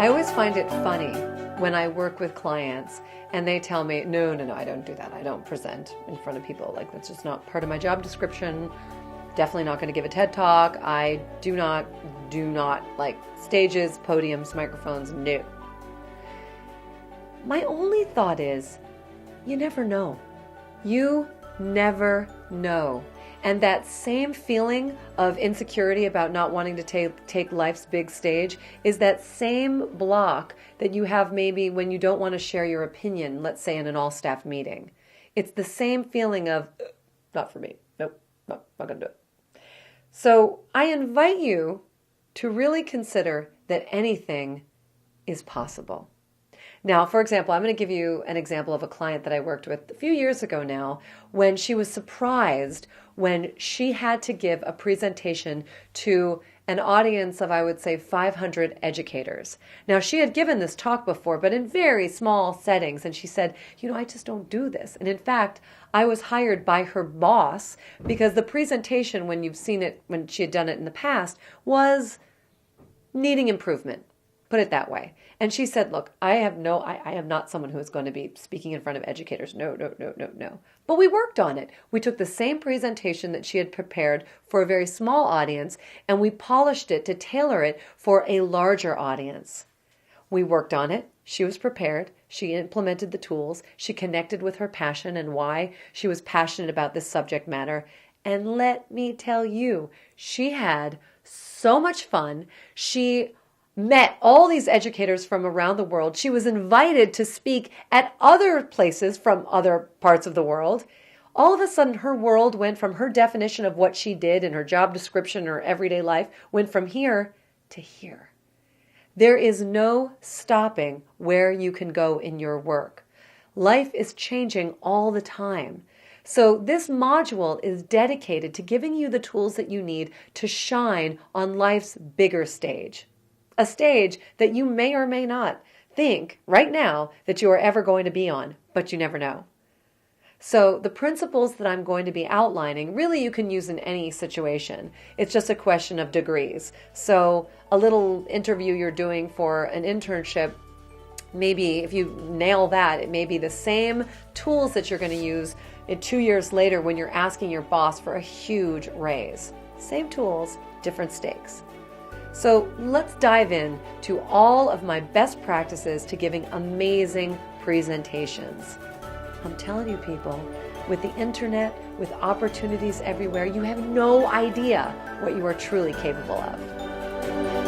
I always find it funny when I work with clients and they tell me, no, I don't do that. I don't present in front of people. Like, that's just not part of my job description. Definitely not going to give a TED Talk. I do not like stages, podiums, microphones. No. My only thought is, you never know. You never know. And that same feeling of insecurity about not wanting to take life's big stage is that same block that you have maybe when you don't want to share your opinion, let's say in an all-staff meeting. It's the same feeling of, not for me. Nope, not going to do it. So I invite you to really consider that anything is possible. Now, for example, I'm going to give you an example of a client that I worked with a few years ago now when she was surprised when she had to give a presentation to an audience of, I would say, 500 educators. Now, she had given this talk before, but in very small settings, and she said, I just don't do this. And in fact, I was hired by her boss because the presentation, when you've seen it, when she had done it in the past, was needing improvement. Put it that way. And she said, look, I am not someone who is going to be speaking in front of educators. No. But we worked on it. We took the same presentation that she had prepared for a very small audience, and we polished it to tailor it for a larger audience. We worked on it. She was prepared. She implemented the tools. She connected with her passion and why she was passionate about this subject matter. And let me tell you, she had so much fun. She met all these educators from around the world. She was invited to speak at other places from other parts of the world. All of a sudden, her world went from her definition of what she did in her job description or everyday life, went from here to here. There is no stopping where you can go in your work. Life is changing all the time. So this module is dedicated to giving you the tools that you need to shine on life's bigger stage. A stage that you may or may not think right now that you are ever going to be on, but you never know. So the principles that I'm going to be outlining, really you can use in any situation. It's just a question of degrees. So a little interview you're doing for an internship, maybe if you nail that, it may be the same tools that you're going to use 2 years later when you're asking your boss for a huge raise. Same tools, different stakes. So let's dive in to all of my best practices to giving amazing presentations. I'm telling you people, with the internet, with opportunities everywhere, you have no idea what you are truly capable of.